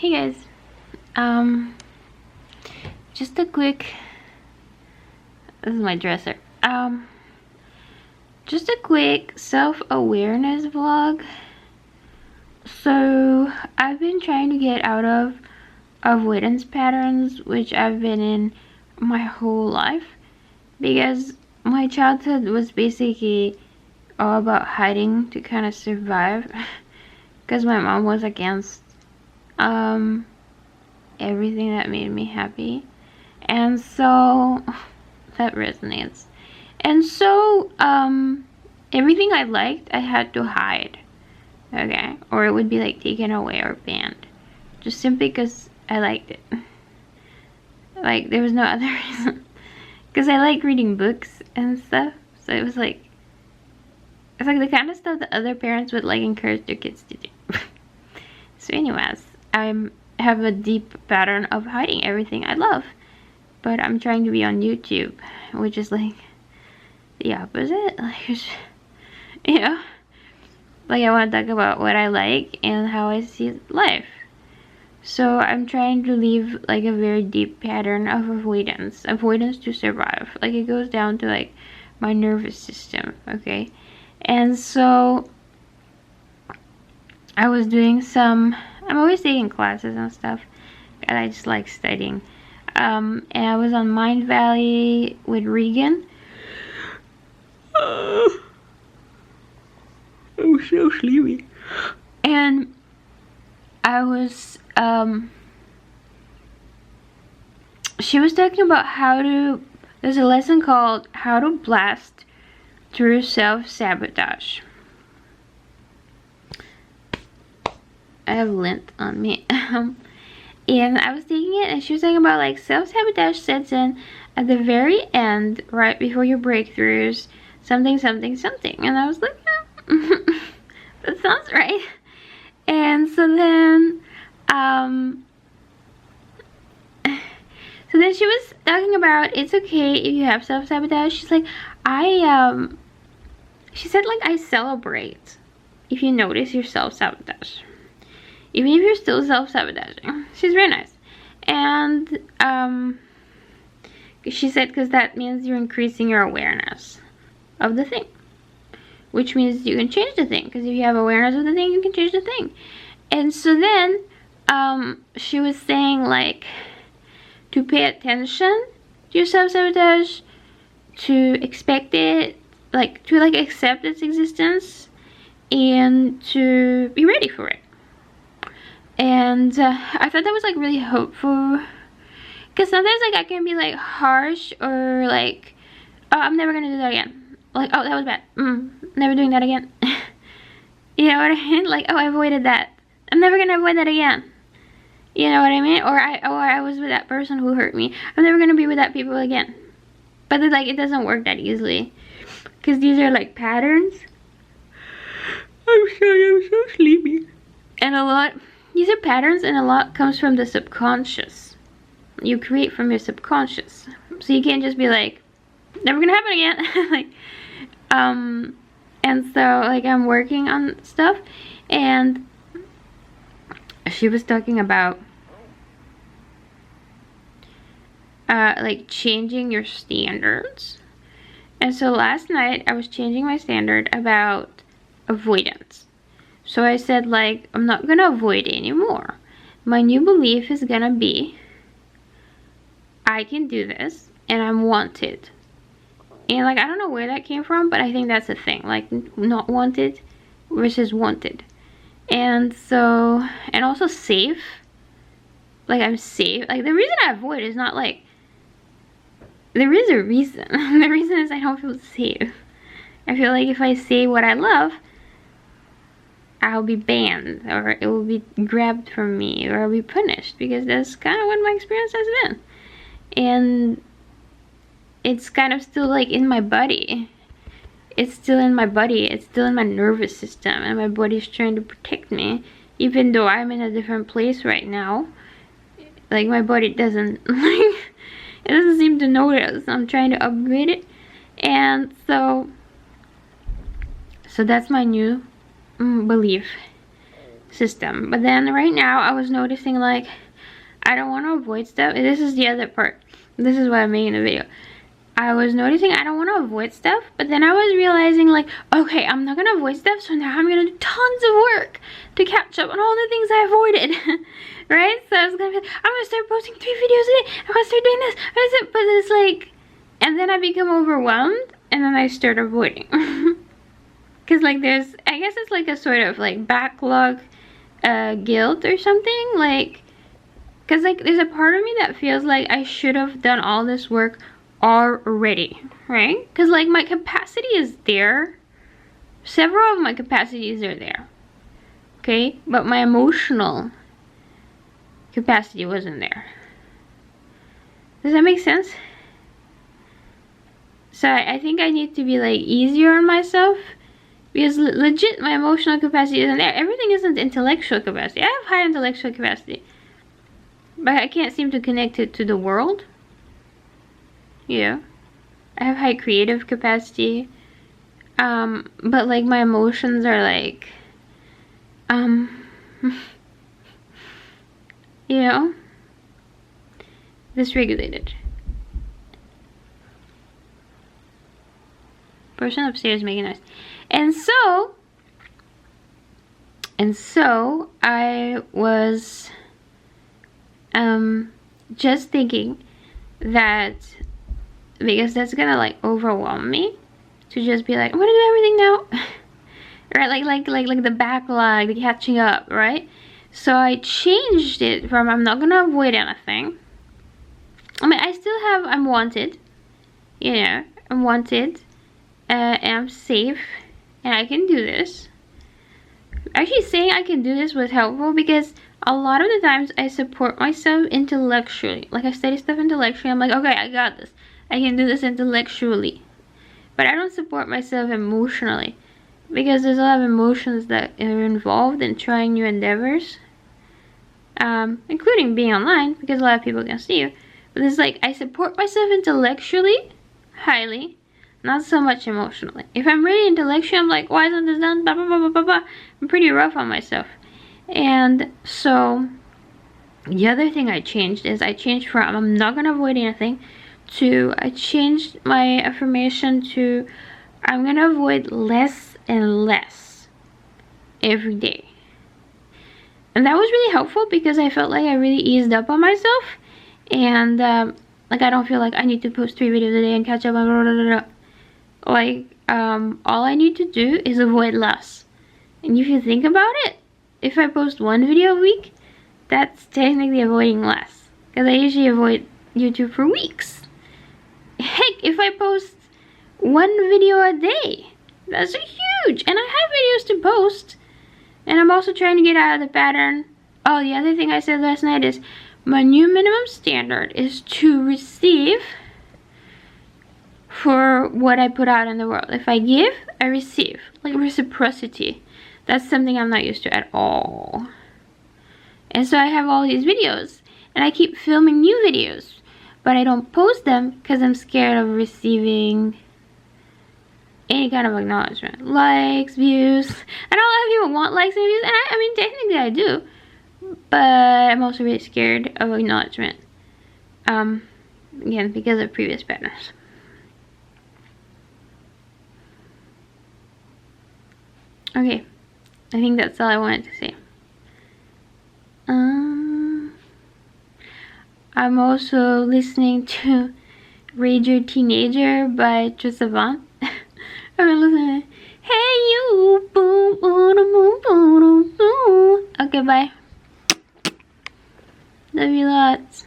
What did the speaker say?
Hey guys, um, just a quick, this is my dresser, just a quick self-awareness vlog. So, I've been trying to get out of avoidance patterns, which I've been in my whole life, because my childhood was basically all about hiding to kind of survive, because my mom was against, everything that made me happy. And so that resonates. And so everything I liked I had to hide, okay, or it would be like taken away or banned, just simply because I liked it. Like there was no other reason, because I like reading books and stuff. So it was like, it's like the kind of stuff that other parents would like encourage their kids to do. So anyways, I have a deep pattern of hiding everything I love, but I'm trying to be on YouTube, which is like the opposite. Like, you know, like I want to talk about what I like and how I see life. So I'm trying to leave like a very deep pattern of avoidance to survive. Like it goes down to like my nervous system, okay? And so I was doing some, I'm always taking classes and stuff, and I just like studying. And I was on Mindvalley with Regan. I'm so sleepy. And I was, she was talking about how to, there's a lesson called How to Blast Through Self-Sabotage. I have lint on me. And I was taking it, and she was talking about like self-sabotage sets in at the very end, right before your breakthroughs, something. And I was like, yeah, that sounds right. And so then she was talking about it's okay if you have self-sabotage. She's like, she said like I celebrate if you notice your self-sabotage, even if you're still self-sabotaging. She's very nice. And she said because that means you're increasing your awareness of the thing, which means you can change the thing, because if you have awareness of the thing, you can change the thing. And so then she was saying like to pay attention to your self-sabotage, to expect it, like to like accept its existence, and to be ready for it. And I thought that was like really hopeful, because sometimes like I can be like harsh, or like, oh, I'm never gonna do that again, like, oh, that was bad, never doing that again. You know what I mean? Like, oh, I avoided that, I'm never gonna avoid that again. You know what I mean? Or I was with that person who hurt me, I'm never gonna be with that people again. But like it doesn't work that easily, because these are like patterns. I'm sorry, I'm so sleepy. And a lot, these are patterns, and a lot comes from the subconscious. You create from your subconscious. So you can't just be like, never gonna happen again. Like, and so like I'm working on stuff, and she was talking about like changing your standards. And so last night I was changing my standard about avoidance. So I said like, I'm not gonna avoid anymore. My new belief is gonna be, I can do this and I'm wanted. And like, I don't know where that came from, but I think that's a thing, like not wanted versus wanted. And so, and also safe, like I'm safe. Like the reason I avoid is not like, there is a reason. The reason is I don't feel safe. I feel like if I say what I love, I'll be banned, or it will be grabbed from me, or I'll be punished, because that's kind of what my experience has been. And it's kind of still like in my body. It's still in my body, it's still in my nervous system, and my body's trying to protect me, even though I'm in a different place right now. Like my body doesn't like, it doesn't seem to notice. I'm trying to upgrade it. And so that's my new belief. system. But then right now I was noticing like I don't want to avoid stuff. This is the other part. This is why I'm making the video. I was noticing I don't want to avoid stuff, but then I was realizing like, okay, I'm not gonna avoid stuff, so now I'm gonna do tons of work to catch up on all the things I avoided. Right? So I was gonna be like, I'm gonna start posting 3 videos a day. I'm gonna start doing this. But it's like, and then I become overwhelmed, and then I start avoiding. Because like there's, I guess it's like a sort of like backlog guilt or something. Like, because like there's a part of me that feels like I should have done all this work already, right? Because like my capacity is there. Several of my capacities are there. Okay? But my emotional capacity wasn't there. Does that make sense? So I think I need to be like easier on myself, because legit my emotional capacity isn't there. Everything isn't intellectual capacity. I have high intellectual capacity, but I can't seem to connect it to the world. Yeah, I have high creative capacity, but like my emotions are like you know, dysregulated. Person upstairs making noise. And so I was just thinking that, because that's gonna like overwhelm me to just be like, I'm gonna do everything now. Right? Like the backlog, the catching up, right? So I changed it from I'm not gonna avoid anything. I mean, I still have I'm wanted, you know, I'm wanted, and I'm safe, and I can do this. Actually, saying I can do this was helpful, because a lot of the times I support myself intellectually. Like I study stuff intellectually, I'm like, okay, I got this. I can do this intellectually. But I don't support myself emotionally, because there's a lot of emotions that are involved in trying new endeavors, including being online, because a lot of people can see you. But it's like I support myself intellectually highly, not so much emotionally. If I'm really intellectual, I'm like, why isn't this done? Blah, blah, blah, blah, blah, blah. I'm pretty rough on myself. And so the other thing I changed is I changed from I'm not gonna avoid anything to I changed my affirmation to I'm gonna avoid less and less every day. And that was really helpful, because I felt like I really eased up on myself, and like I don't feel like I need to post 3 videos a day and catch up on blah, blah, blah, blah. Like all I need to do is avoid less. And if you think about it, if I post 1 video a week, that's technically avoiding less, because I usually avoid YouTube for weeks. Heck, if I post 1 video a day, that's huge. And I have videos to post, and I'm also trying to get out of the pattern. Oh, the other thing I said last night is my new minimum standard is to receive for what I put out in the world. If I give, I receive. Like reciprocity. That's something I'm not used to at all. And so I have all these videos, and I keep filming new videos, but I don't post them because I'm scared of receiving any kind of acknowledgement. Likes, views. I know a lot of people want likes and views, and I mean technically I do, but I'm also really scared of acknowledgement. Again, because of previous patterns. Okay, I think that's all I wanted to say. I'm also listening to Rage Your Teenager by Trisavant. I've been listening to Hey You, boom, boom, boom, boom, boom. Okay, bye. Love you lots.